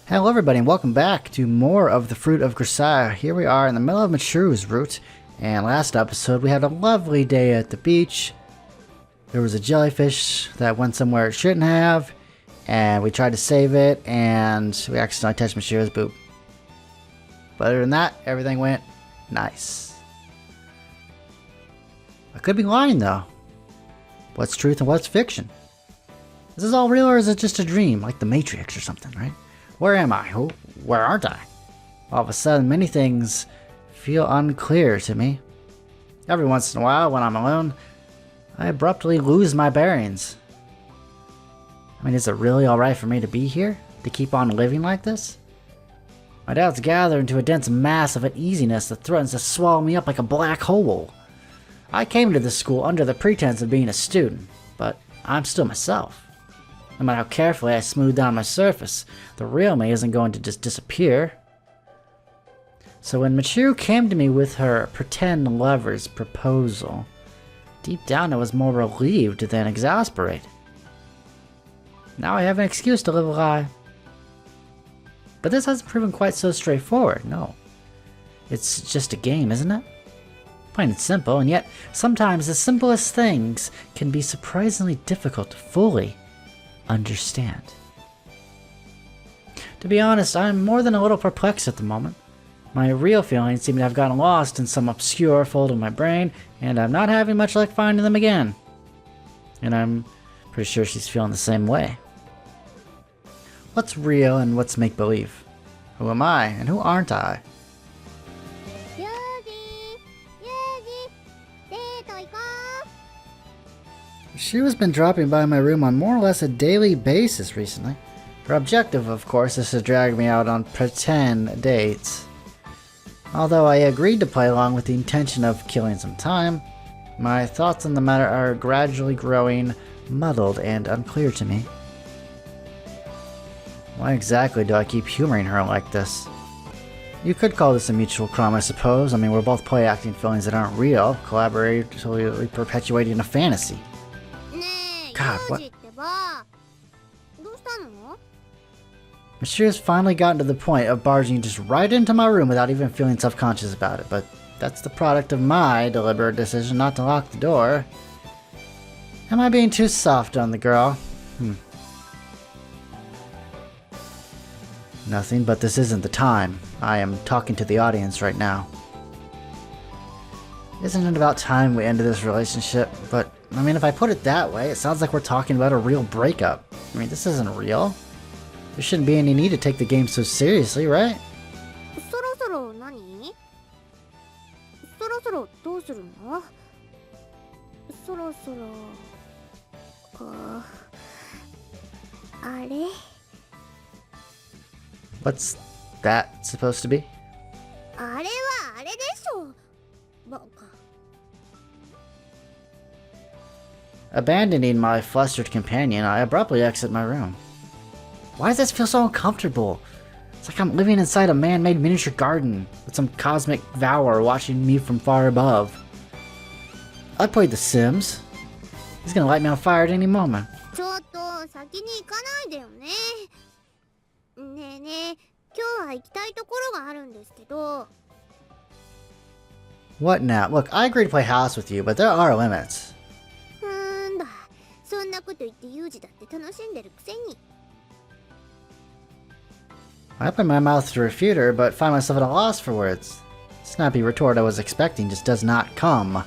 Hello everybody and welcome back to more of the Fruit of Grisaia. Here we are in the middle of Michiru's route, and last episode we had a lovely day at the beach. There was a jellyfish that went somewhere it shouldn't have, and we tried to save it, and we accidentally touched Michiru's boob. But other than that, everything went nice. I could be lying though. What's truth and what's fiction? Is this all real or is it just a dream, like the Matrix or something, right? Where am I? Where aren't I? All of a sudden, many things feel unclear to me. Every once in a while, when I'm alone, I abruptly lose my bearings. I mean, is it really alright for me to be here? To keep on living like this? My doubts gather into a dense mass of uneasiness that threatens to swallow me up like a black hole. I came to this school under the pretense of being a student, but I'm still myself. No matter how carefully I smooth down my surface, the real me isn't going to just disappear. So when Michiru came to me with her pretend lover's proposal, deep down I was more relieved than exasperated. Now I have an excuse to live a lie. But this hasn't proven quite so straightforward, no. It's just a game, isn't it? Plain and simple, and yet sometimes the simplest things can be surprisingly difficult to fully understand. To be honest, I'm more than a little perplexed at the moment. My real feelings seem to have gotten lost in some obscure fold of my brain, and I'm not having much luck finding them again. And I'm pretty sure she's feeling the same way. What's real and what's make-believe? Who am I and who aren't I? Michiru's been dropping by my room on more or less a daily basis recently. Her objective, of course, is to drag me out on pretend dates. Although I agreed to play along with the intention of killing some time, my thoughts on the matter are gradually growing muddled and unclear to me. Why exactly do I keep humoring her like this? You could call this a mutual crime, I suppose. I mean, we're both play-acting feelings that aren't real, collaboratively perpetuating a fantasy. God, what? Michiru's finally gotten to the point of barging just right into my room without even feeling self-conscious about it, but that's the product of my deliberate decision not to lock the door. Am I being too soft on the girl? Nothing, but this isn't the time. I am talking to the audience right now. Isn't it about time we ended this relationship? But, I mean, if I put it that way, it sounds like we're talking about a real breakup. I mean, this isn't real. There shouldn't be any need to take the game so seriously, right? What's that supposed to be? Abandoning my flustered companion, I abruptly exit my room. Why does this feel so uncomfortable? It's like I'm living inside a man-made miniature garden, with some cosmic devourer watching me from far above. I played The Sims. He's gonna light me on fire at any moment. What now? Look, I agree to play house with you, but there are limits. I open my mouth to refute her, but find myself at a loss for words. The snappy retort I was expecting just does not come.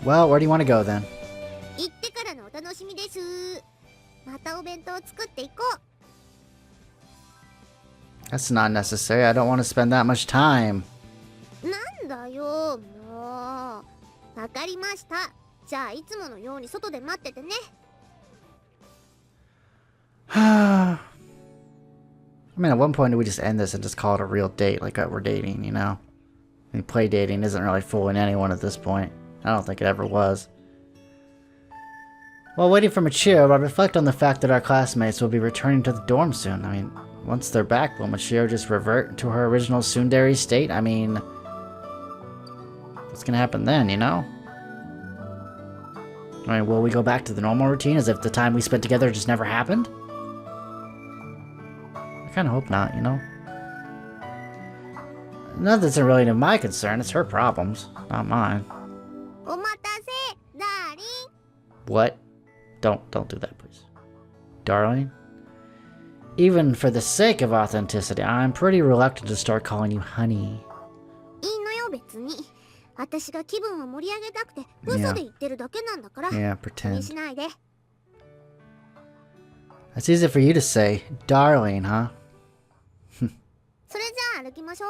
Well, where do you want to go then? That's not necessary. I don't want to spend that much time. I mean, at one point, do we just end this and just call it a real date, like we're dating, you know? I mean, play dating isn't really fooling anyone at this point. I don't think it ever was. While waiting for Michiru, I reflect on the fact that our classmates will be returning to the dorm soon. I mean, once they're back, will Michiru just revert to her original tsundere state? I mean, what's gonna happen then, you know? I mean, will we go back to the normal routine as if the time we spent together just never happened? kind of hope not, you know? Nothing's really my concern. It's her problems, not mine. What? Don't do that, please. Darling? Even for the sake of authenticity, I'm pretty reluctant to start calling you honey. Yeah, pretend. That's easy for you to say. Darling, huh? それじゃあ歩きましょう。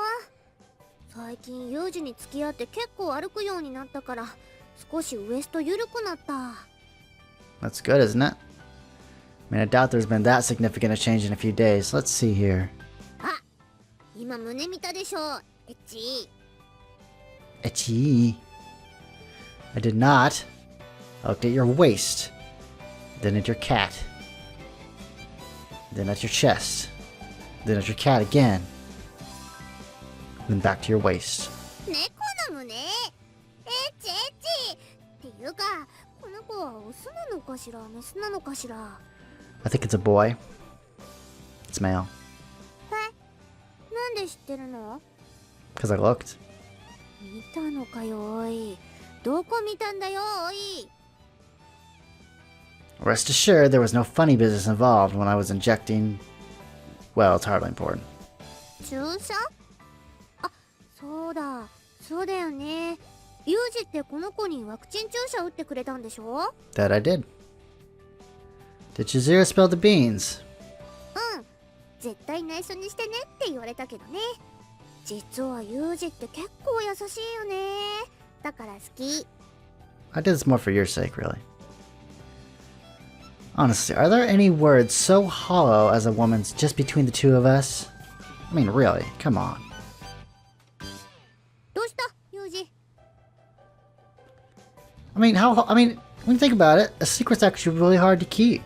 最近ユージに付き合って結構歩くようになったから少しウエスト緩くなった。That's good, isn't it? I mean, I doubt there's been that significant a change in a few days. Let's see here. あ、今胸見たでしょ。エッチ。Etchy. I did not. I looked at your waist. Then at your cat. Then at your chest. Then at your cat again. Then back to your waist. 猫の胸。エッチエッチ。っていうか、この子はオスなのかしら、メスなのかしら。I think it's a boy. It's male. え、なんで知ってるの？ Because I looked. 見たのかよ、おい。どこ見たんだよ、おい。Rest assured, there was no funny business involved when I was injecting. Well, it's hardly important. 注射？あ、そうだよね。ユージってこの子にワクチン注射打ってくれたんでしょ？ That I did. Did Chizuru spill the beans? うん。絶対内緒にしてねって言われたけどね。実はユージって結構優しいよね。だから好き。I did this more for your sake, really. Honestly, are there any words so hollow as a woman's just between the two of us? I mean, really, come on. どうした、ユージ? I mean, when you think about it, a secret's actually really hard to keep.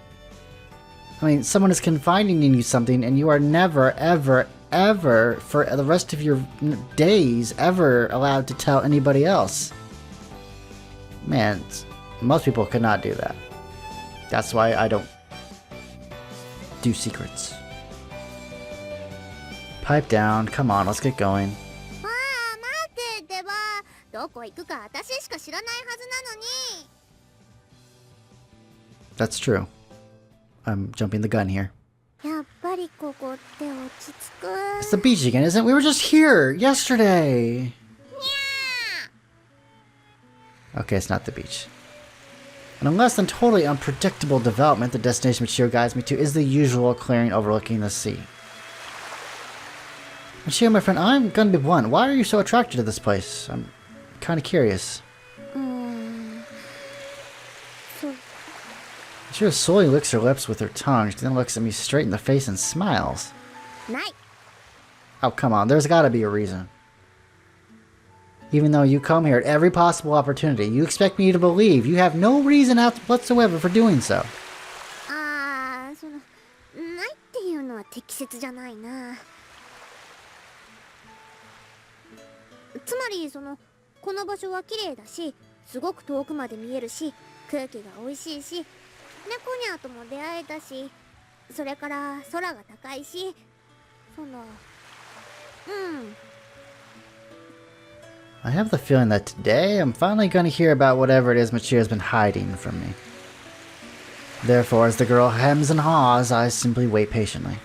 I mean, someone is confiding in you something and you are never, ever, ever, for the rest of your days, ever allowed to tell anybody else. Man, most people could not do that. That's why I don't do secrets. Pipe down. Come on, let's get going. ああ、待ってってば。どこ行くか私しか知らないはずなのに。That's true. I'm jumping the gun here. やっぱりここって落ち着く。 It's the beach again, isn't it? We were just here yesterday. Okay, it's not the beach. An unless than totally unpredictable development, the destination Michiru guides me to is the usual clearing overlooking the sea. Michiru, my friend, I'm gonna be blunt. Why are you so attracted to this place? I'm kind of curious. Michiru slowly licks her lips with her tongue. She then looks at me straight in the face and smiles. Oh, come on. There's gotta be a reason. Even though you come here at every possible opportunity, you expect me to believe you have no reason whatsoever for doing so. ああ、ないっていうのは適切じゃないな。つまりこの場所は綺麗だし、すごく遠くまで見えるし、空気が美味しいし、猫ニャーとも出会えたし、それから空が高いし、I have the feeling that today I'm finally going to hear about whatever it is Michiru's been hiding from me. Therefore, as the girl hems and haws, I simply wait patiently.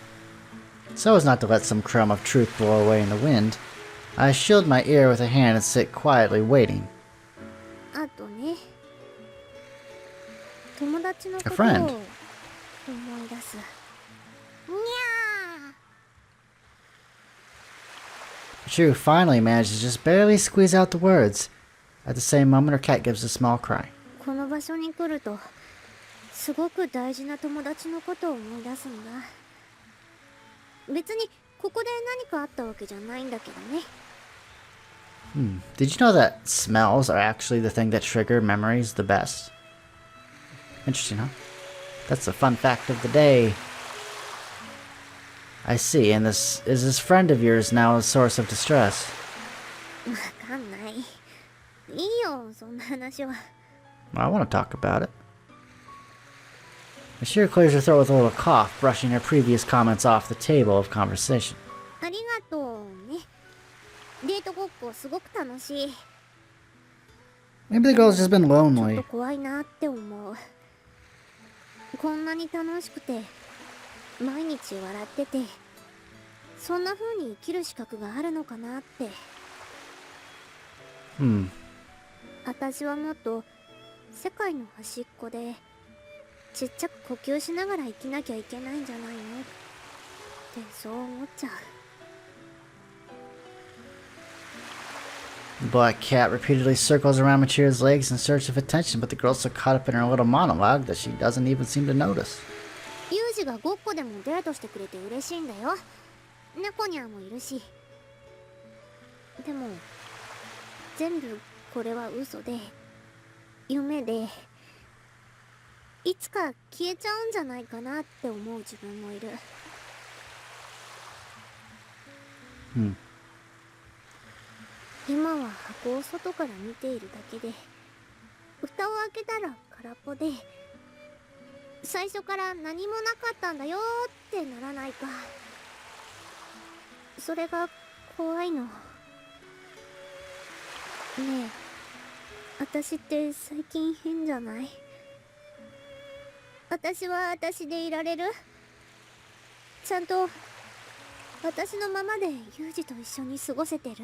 So as not to let some crumb of truth blow away in the wind, I shield my ear with a hand and sit quietly waiting. あとね、友達のこ A とを friend. 思い出す。にゃー。Michiru finally manages to just barely squeeze out the words. At the same moment, her cat gives a small cry. この場所に来るとすごく大事な友達のことを思い出すんだ。別にここで何かあったわけじゃないんだけどね。Did you know that smells are actually the thing that trigger memories the best? Interesting, huh? That's the fun fact of the day. I see, and is this friend of yours now a source of distress? わかんない。いいよ、そんな話は。I want to talk about it. Michiru clears her throat with a little cough, brushing her previous comments off the table of conversation. ありがとうね。デートごっこすごく楽しい。 Maybe the girl's just been ちょっ lonely. と怖いなって思う。こんなに楽しくて毎日笑ってて、そんな風に生きる資格があるのかなって。私はもっと世界の端っこでちっちゃく呼吸しながら生きなきゃいけないんじゃないのってそう思っちゃう。 The black cat repeatedly circles around Michiru's legs in search of attention, but the girl's so caught up in her little monologue that she doesn't even seem to notice. ユージがごっこでもデートしてくれて嬉しいんだよ。猫ニャーもいるし。でも全部これは嘘で夢で、いつか消えちゃうんじゃないかなって思う自分もいる。今は箱を外から見ているだけで、蓋を開けたら空っぽで、最初から何もなかったんだよってならないか。それが怖いの。ねえ、私って最近変じゃない？私は私でいられる？ちゃんと私のままでユージと一緒に過ごせてる？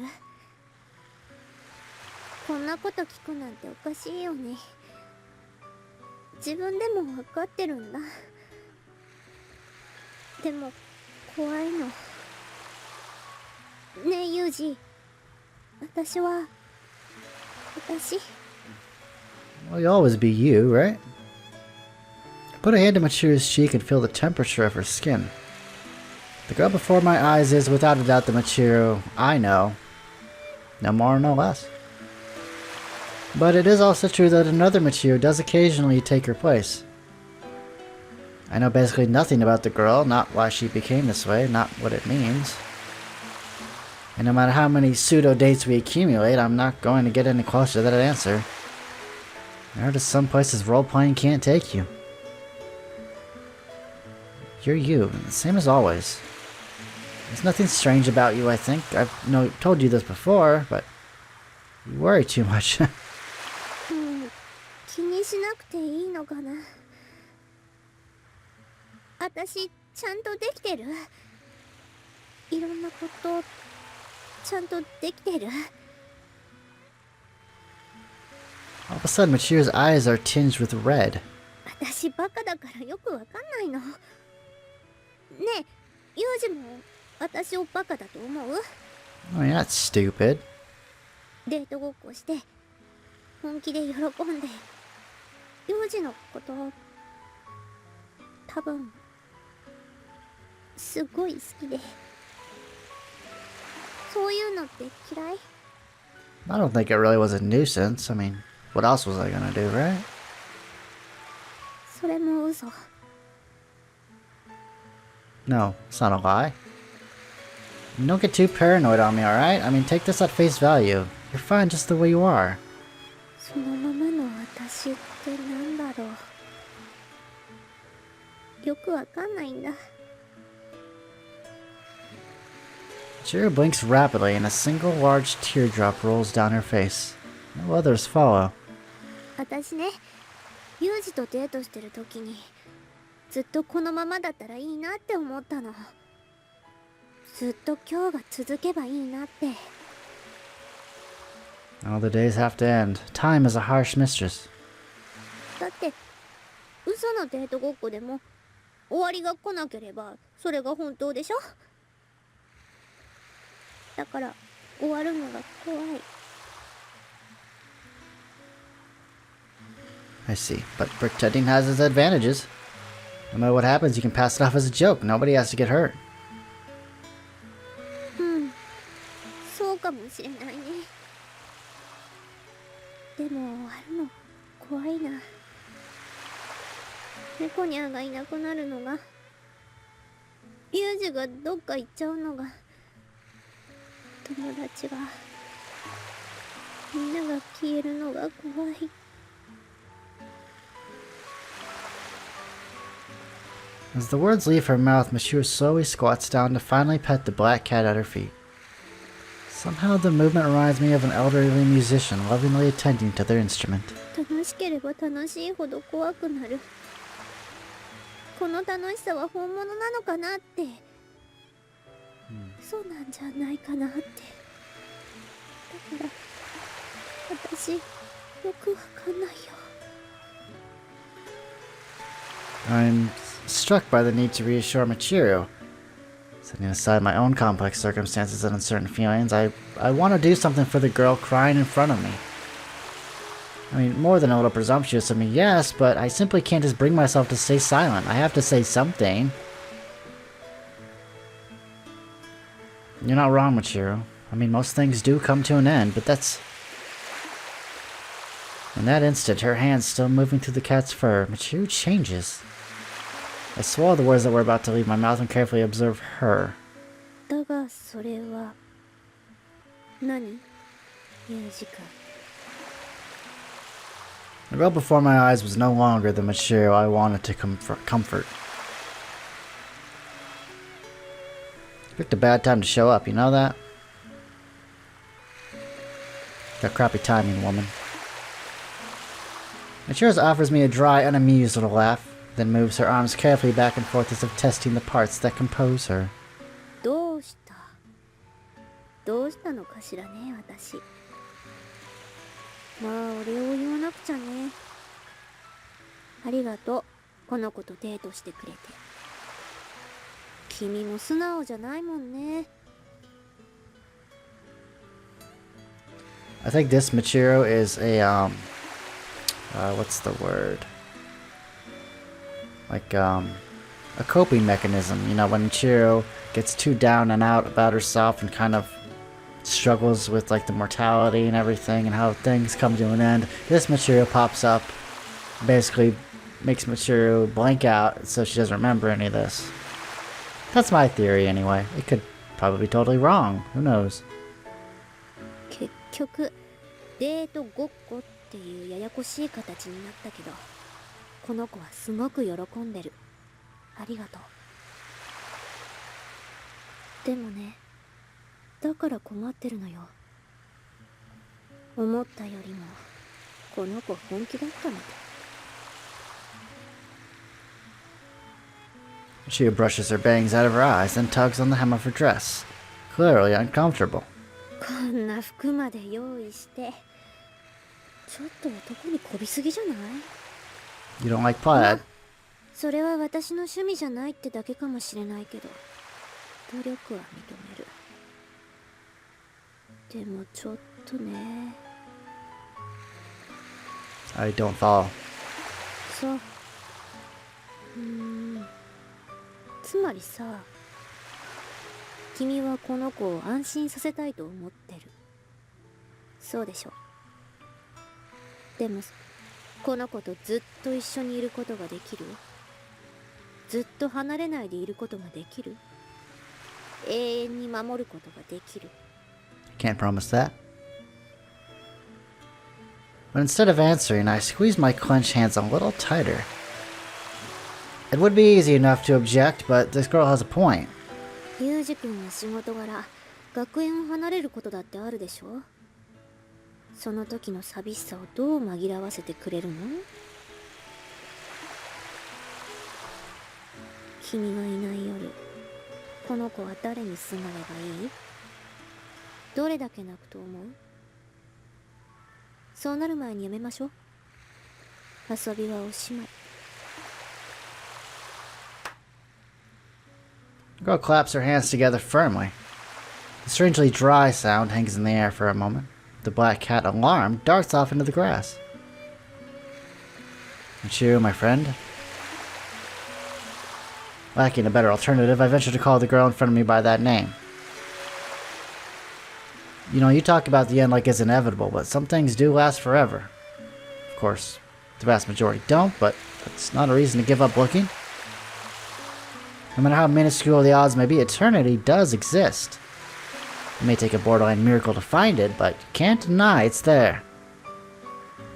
こんなこと聞くなんておかしいよね。自分でも分かってるんだ。でも怖いの。ねえユージ、私は私。 Well, you'll always be you, right? I put a hand to Michiru's cheek and feel the temperature of her skin. The girl before my eyes is, without a doubt, the Michiru I know. No more, no less. But it is also true that another Michiru does occasionally take her place. I know basically nothing about the girl, not why she became this way, not what it means. And no matter how many pseudo-dates we accumulate, I'm not going to get any closer to that answer. There are just some places role-playing can't take you. You're you, same as always. There's nothing strange about you, I think. I've told you this before, but you worry too much. 気にしなくていいのかな。私ちゃんとできてる？いろんなことちゃんとできてる？ All of a sudden, Michiru's eyes are tinged with red. 私バカだからよくわかんないの。ねえ、ユージも私をバカだと思う？ Oh, you're not stupid. デートごっこして本気で喜んで、ユージのこと多分すごい好きで、そういうのって嫌い？ I don't think it really was a nuisance. I mean, what else was I gonna do, right? それも嘘。 No, it's not a lie. Don't get too paranoid on me, alright? I mean, take this at face value. You're fine just the way you are. そのままの私ってなんだろう。よくわかんないんだ。 Michiru blinks rapidly and a single large teardrop rolls down her face. No others follow. 私ね、ユージとデートしてる時にずっとこのままだったらいいなって思ったの。ずっと今日が続けばいいなって。 All the days have to end. Time is a harsh mistress. だって嘘のデートごっこでも終わりが来なければそれが本当でしょ。だから終わるのが怖い。 I see, but pretending has its advantages. No matter what happens, you can pass it off as a joke. Nobody has to get hurt. そうかもしれないね。でも終わるの怖いな。猫ニャーがいなくなるのが、ユージがどっか行っちゃうのが、友達がみんなが消えるのが怖い。As the words leave her mouth, Michiru slowly squats down to finally pet the black cat at her feet. Somehow the movement reminds me of an elderly musician lovingly attending to their instrument. 楽しければ楽しいほど怖くなる。この楽しさは本物なのかなって、そうなんじゃないかなって。だから私よくわかんないよ。I'm struck by the need to reassure Michiru. Setting aside my own complex circumstances and uncertain feelings, I want to do something for the girl crying in front of me. I mean, more than a little presumptuous of me, yes, but I simply can't just bring myself to stay silent. I have to say something. You're not wrong, Michiru. I mean, most things do come to an end, but that's... In that instant, her hands still moving through the cat's fur, Michiru changes. I swallow the words that were about to leave my mouth and carefully observe her. だがそれは何？ユージ君。 The girl before my eyes was no longer the Michiru I wanted to comfort. You picked a bad time to show up, you know that? Got crappy timing, woman. Michiru offers me a dry, unamused little laugh, then moves her arms carefully back and forth as if testing the parts that compose her. どうしたのかしらね、私。まあ、お礼を言わなくちゃね。ありがとう、この子とデートしてくれて。君も素直じゃないもんね。I think this Michiru is a, what's the word? Like, a coping mechanism. You know, when Michiru gets too down and out about herself and kind of struggles with, like, the mortality and everything and how things come to an end, this Michiru pops up, basically makes Michiru blank out so she doesn't remember any of this. That's my theory, anyway. It could probably be totally wrong. Who knows? 結局、デートごっこっていうややこしい形になったけど、この子はすごく喜んでる。ありがとう。でもね、だから困ってるのよ。思ったよりもこの子本気だったみたい。She brushes her bangs out of her eyes and tugs on the hem of her dress, clearly uncomfortable. こんな服まで用意して、ちょっと男にこびすぎじゃない？ You don't like plaid? それは私の趣味じゃないってだけかもしれないけど、努力は認める。でもちょっとね。I don't follow. そう。つまりさ、君はこの子を安心させたいと思ってる。そうでしょ。でもこの子とずっと一緒にいることができる？ずっと離れないでいることができる？永遠に守ることができる？ Can't promise that. But instead of answering, I squeeze my clenched hands a little tighter. It would be easy enough to object, but this girl has a point. ユージ君の仕事柄、学園を離れることだってあるでしょ？その時の寂しさをどう紛らわせてくれるの？君がいない夜、この子は誰にすがればいい？どれだけ泣くと思う？そうなる前にやめましょう。遊びはおしまい。The girl claps her hands together firmly. The strangely dry sound hangs in the air for a moment. The black cat, alarmed, darts off into the grass. Michiru, my friend? Lacking a better alternative, I venture to call the girl in front of me by that name. You know, you talk about the end like it's inevitable, but some things do last forever. Of course, the vast majority don't, but that's not a reason to give up looking. No matter how minuscule the odds may be, eternity does exist. It may take a borderline miracle to find it, but you can't deny it's there.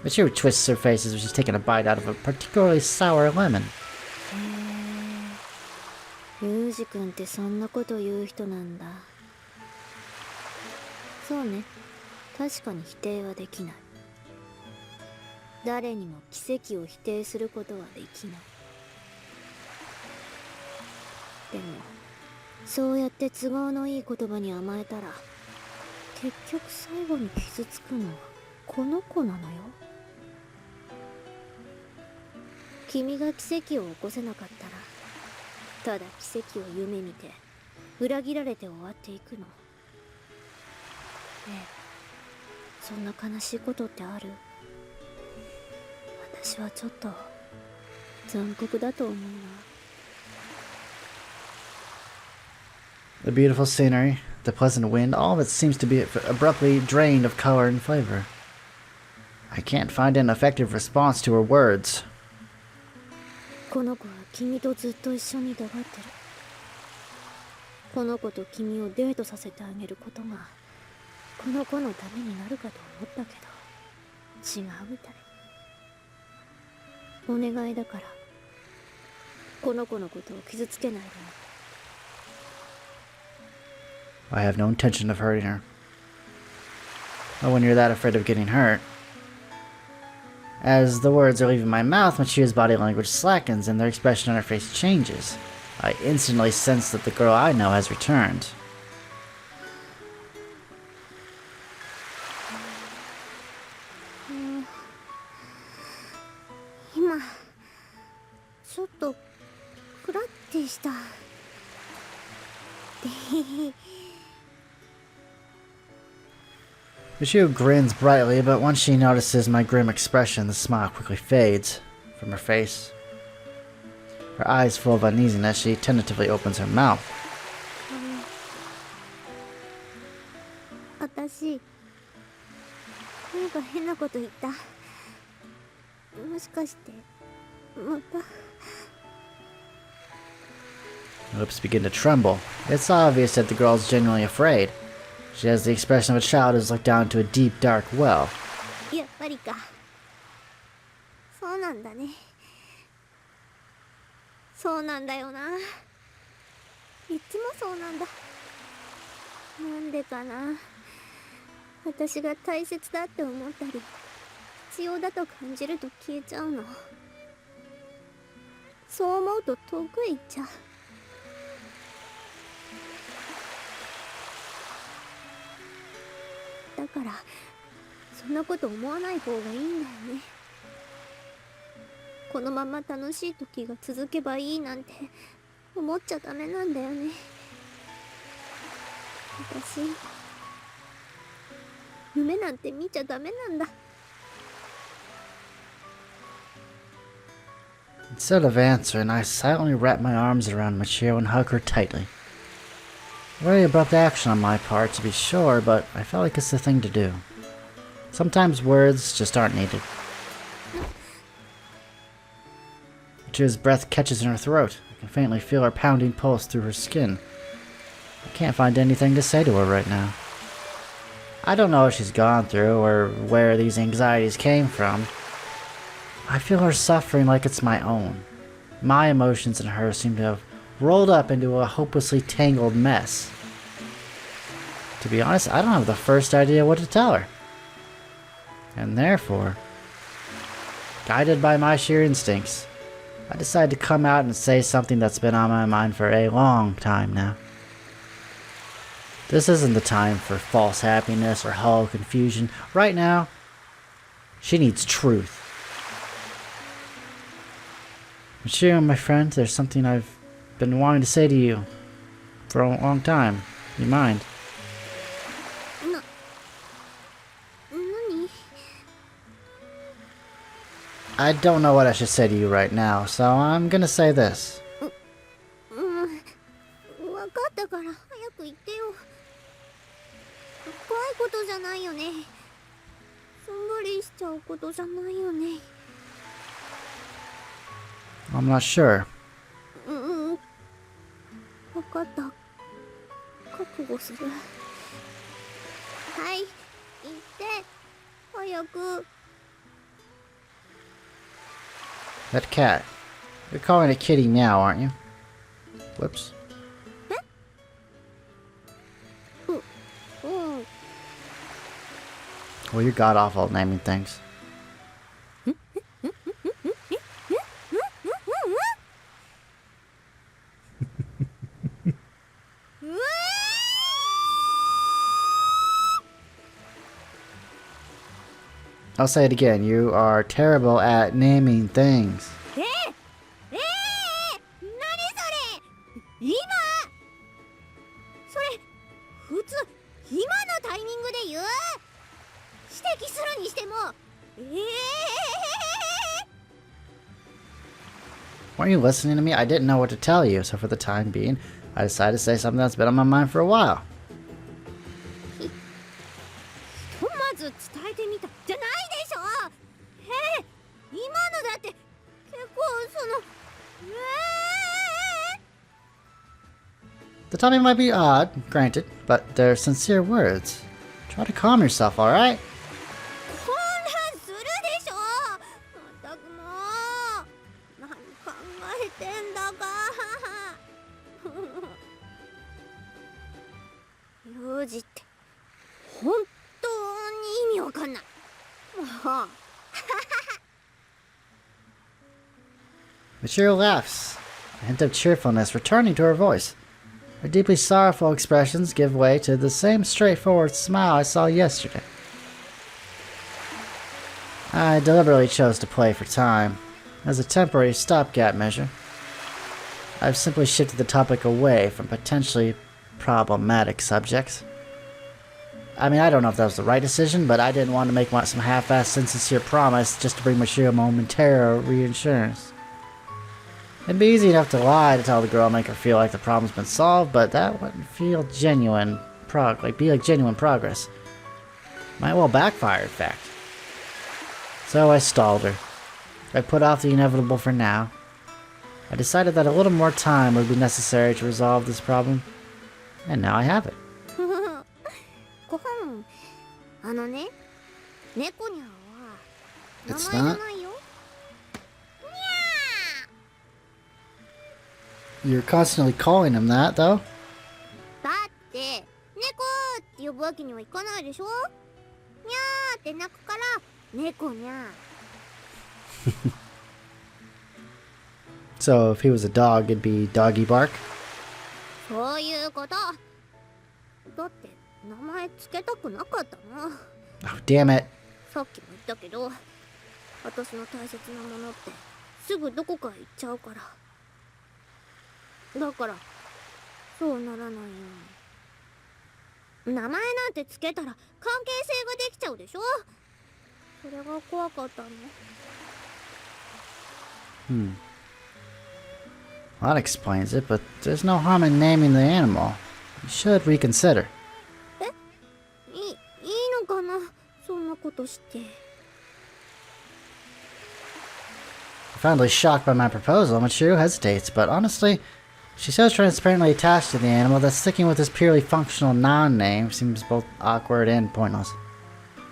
Michiru twists her face as if she's taking a bite out of a particularly sour lemon. 司君ってそんなこと言う人なんだ。そうね、確かに否定はできない。誰にも奇跡を否定することはできない。でもそうやって都合のいい言葉に甘えたら結局最後に傷つくのはこの子なのよ。君が奇跡を起こせなかったらただ奇跡を夢見て裏切られて終わっていくの。ねえ、そんな悲しいことってある？私はちょっと残酷だと思うな。 The beautiful scenery, the pleasant wind, all of it seems to be abruptly drained of color and flavor. I can't find an effective response to her words. この子は君とずっと一緒に黙ってる。この子と君をデートさせてあげることがこの子のためになるかと思ったけど違うみたい。お願いだからこの子のことを傷つけないでね。 I have no intention of hurting her. But when you're that afraid of getting hurt... As the words are leaving my mouth, Michiru's body language slackens and their expression on her face changes. I instantly sense that the girl I know has returned. 今ちょっとクラッてした。Michiru grins brightly, but once she notices my grim expression, the smile quickly fades from her face. Her eyes full of uneasiness, she tentatively opens her mouth. 私なんか変なこと言った。もしかしてまた。 Her lips begin to tremble. It's obvious that the girl is genuinely afraid. She has the expression of a child who's looked down into a deep, dark well. やっぱりか。そうなんだね。そうなんだよな。いつもそうなんだ。なんでかな。私が大切だって思ったり必要だと感じると消えちゃうの。そう思うと遠くへ行っちゃう。だからそんなこと思わない方がいいんだよね。このまま楽しい時が続けばいいなんて思っちゃダメなんだよね。私夢なんて見ちゃダメなんだ。 Instead of answering, I silently wrap my arms around Michiru and hug her tightly. Very abrupt action on my part, to be sure, but I felt like it's the thing to do. Sometimes words just aren't needed. Michiru's breath catches in her throat. I can faintly feel her pounding pulse through her skin. I can't find anything to say to her right now. I don't know what she's gone through or where these anxieties came from. I feel her suffering like it's my own. My emotions and hers seem to have rolled up into a hopelessly tangled mess. To be honest, I don't have the first idea what to tell her. And therefore, guided by my sheer instincts, I decided to come out and say something that's been on my mind for a long time now. This isn't the time for false happiness or hollow confusion. Right now, she needs truth. Michiru, my friend, there's something I've been wanting to say to you for a long time. You mind? 何? I don't know what I should say to you right now, so I'm gonna say this. わかったから早く言ってよ。怖いことじゃないよね。ふんわりしちゃうことじゃないよね。 I'm not sure. わかった。覚悟する。はい、言って。早く。 That cat. You're calling a kitty meow, aren't you? Whoops. Well, you're god awful at naming things. I'll say it again. You are terrible at naming things. 何それ今それ普通今のタイミングで言う指摘するにしてもWeren't you listening to me? I didn't know what to tell you, so for the time being, I decided to say something that's been on my mind for a while. ひとまず伝えてみたじゃないでしょ今のだって結構そのThe timing might be odd, granted, but they're sincere words. Try to calm yourself, alright? 混乱するでしょまったくもう何考えてんだか幼児って本当に意味わかんないもうMichiru laughs, a hint of cheerfulness returning to her voice. Her deeply sorrowful expressions give way to the same straightforward smile I saw yesterday. I deliberately chose to play for time, as a temporary stopgap measure. I've simply shifted the topic away from potentially problematic subjects. I mean, I don't know if that was the right decision, but I didn't want to make some half-assed insincere promise just to bring Michiru momentary reassurance. It'd be easy enough to lie to tell the girl, make her feel like the problem's been solved, but that wouldn't feel genuine genuine progress. Might well backfire, in fact. So I stalled her. I put off the inevitable for now. I decided that a little more time would be necessary to resolve this problem, and now I have it. ごはんあのね猫にゃは名 It's 前じゃ not? ないよ You're constantly calling him that, though. だって猫って呼ぶわけにはいかないでしょにゃーって鳴くから猫にゃ So if he was a dog, it'd be doggy bark? そういうことだって名前つけたくなかったの Oh, damn it. さっきも言ったけど私の大切なものってすぐどこかへ行っちゃうからだからそうならないように名前なんてつけたら関係性ができちゃうでしょそれが怖かったの Well, that explains it, but there's no harm in naming the animal. You should reconsider. いいのかなそんなことして Profoundly shocked by my proposal, Michiru hesitates, but honestly, she's so transparently attached to the animal that sticking with this purely functional noun name seems both awkward and pointless.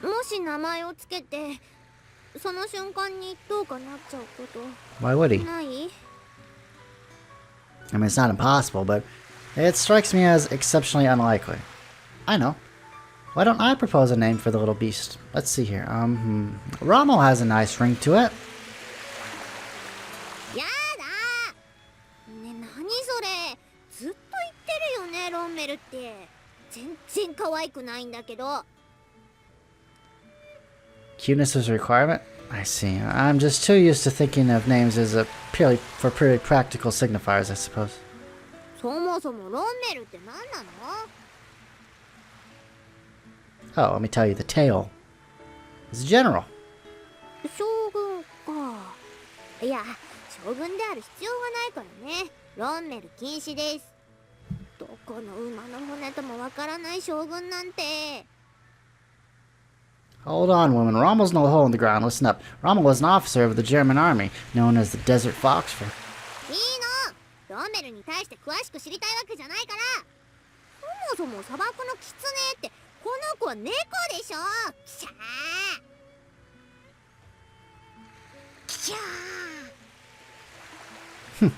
もし名前をつけてその瞬間にどうかなっちゃうこと Why would he? ない I mean, it's not impossible, but it strikes me as exceptionally unlikely. I know. Why don't I propose a name for the little beast? Let's see here. Rommel has a nice ring to it. やだね何それずっと言ってるよねロンメルって全然可愛くないんだけど Cuteness is a requirement? I see. I'm just too used to thinking of names as purely practical signifiers, I suppose. そもそもロンメルって何なの Oh, let me tell you the tale. It's general. 将軍かいや将軍である必要はないからねロンメル禁止ですどこの馬の骨ともわからない将軍なんて Hold on, woman. Rommel's no hole in the ground. Listen up. Rommel was an officer of the German army, known as the Desert Fox for... いいのロンメルに対して詳しく知りたいわけじゃないからそもそも砂漠のキツネってこの子は猫でしょキシャーキシャー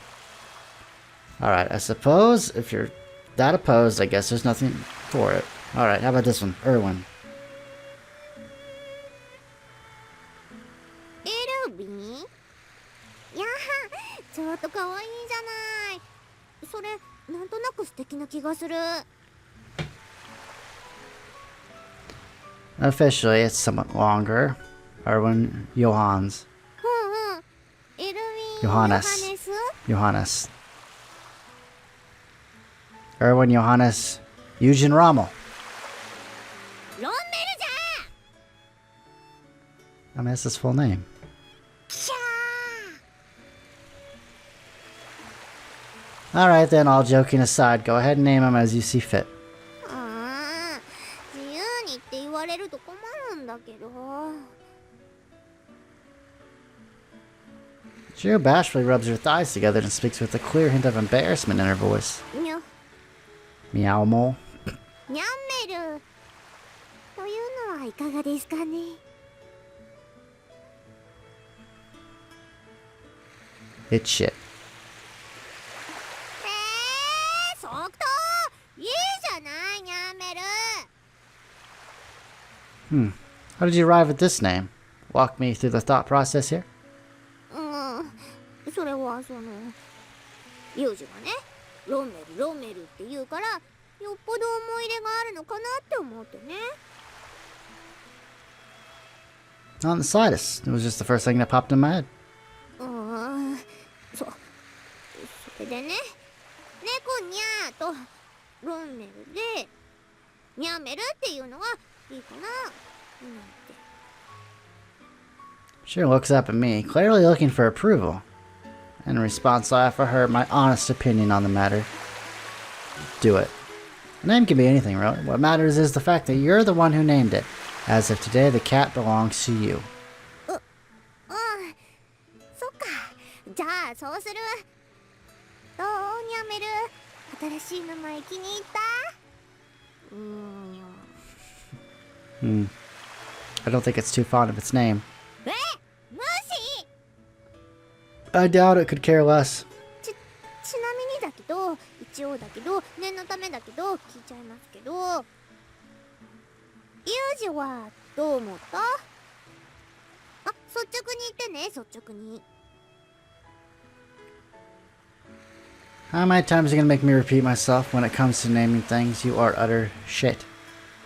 Alright, I suppose if you're that opposed, I guess there's nothing for it. Alright, how about this one? Erwin. っと可愛いじゃない。それなんとなく素敵な気がする。 Officially, it's somewhat longer. Erwin Johans. うんうん。エルウィン・ヨ Johannes ハネス Johannes. Erwin Johannes Eugen Rommel. ロンメルじ I mean, that's his full name. ゃシャ Alright then, all joking aside, go ahead and name him as you see fit. ー。ああ、自由にって言われると困るんだけど。 Michiru bashfully rubs her thighs together and speaks with a clear hint of embarrassment in her voice. にゃ Meow mole. にゃんめるというのはいかがですかね。 It's shit. 即答いいじゃないにゃんめる。 How did you arrive at this name? Walk me through the thought process here. それはそのユージがね、ロンメルロンメルって言うから、よっぽど思い入れがあるのかなって思ってね。 Not in the slightest. It was just the first thing that popped in my head. それでね、猫にゃーとロンメルでにゃんめるっていうのがいいかななんて。 Michiru looks up at me, clearly looking for approval. In response, I offer her my honest opinion on the matter. Do it. The name can be anything, really. What matters is the fact that you're the one who named it, as if today the cat belongs to you. そっか、じゃあそうする。どうにゃんめる、新しい名前気に入った？ I don't think it's too fond of its name. え、無視。 I doubt it could care less. ちなみにだけど、一応だけど、念のためだけど聞いちゃいますけど、ユージはどう思った？あ、率直に言ってね、率直に。 How many times are you gonna make me repeat myself when it comes to naming things? You are utter shit.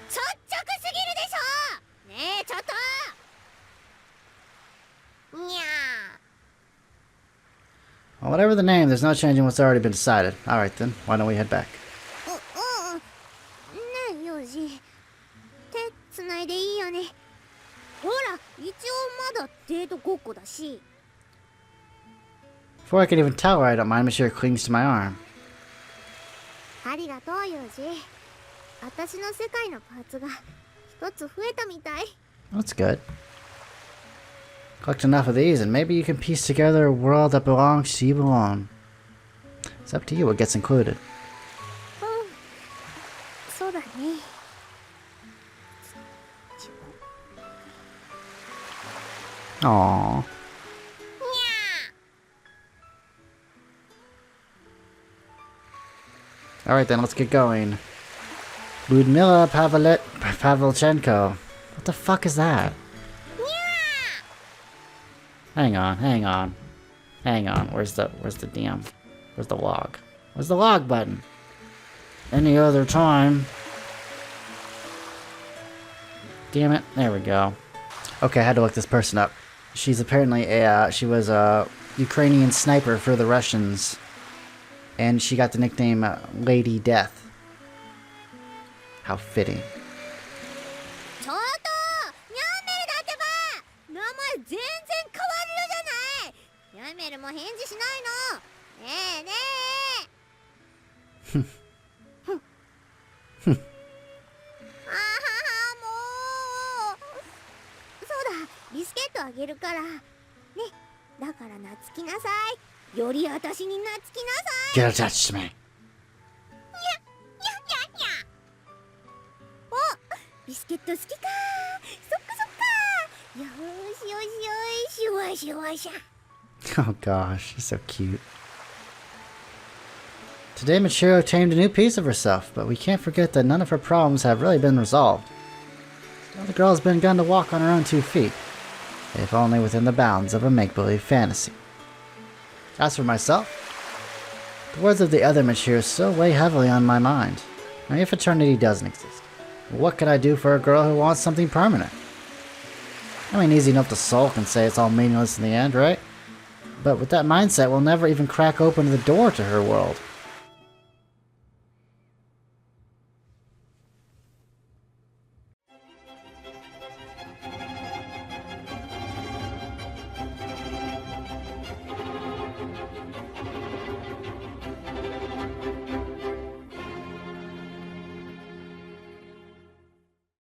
率直すぎるでしょ。ねえ、ちょっと。にゃ Well, whatever the name, there's no changing what's already been decided. Alright then, why don't we head back? ー。ねえ、ユージ。手つないでいいよね。ほら、一応まだデートごっこだし。 Before I can even tell her I don't mind, Michiru clings to my arm. ありがとう、ユージ。私の世界のパーツが一つ増えたみたい。 That's good. Collect enough of these and maybe you can piece together a world that belongs to you alone. It's up to you what gets included. そうだね。 Aww. Alright then, let's get going. Ludmila Pavlichenko. What the fuck is that? Hang on. Hang on. Where's the DM? Where's the log? Where's the log button? Any other time. Damn it. There we go. Okay, I had to look this person up. She's apparently she was a Ukrainian sniper for the Russians. And she got the nickname Lady Death. How fitting. ちょっと、ニャンメルだってば、名前全然変わるじゃない。ニャンメルも返事しないの。ねえねえ。ああ、もう。そうだ、ビスケットあげるから。ね、だから懐きなさい。より私に懐きなさい。 Get attached to me. お、ビスケット好きか。そっかそっか。よーしよしよし、しわしわしゃ。 Oh gosh, she's so cute. Today Michiru tamed a new piece of herself, but we can't forget that none of her problems have really been resolved. Still, the girl's been begun to walk on her own 2 feet, if only within the bounds of a make-believe fantasy. As for myself, the words of the other Michiru still weigh heavily on my mind. Now, if eternity doesn't exist, what could I do for a girl who wants something permanent? I mean, easy enough to sulk and say it's all meaningless in the end, right? But with that mindset, we'll never even crack open the door to her world.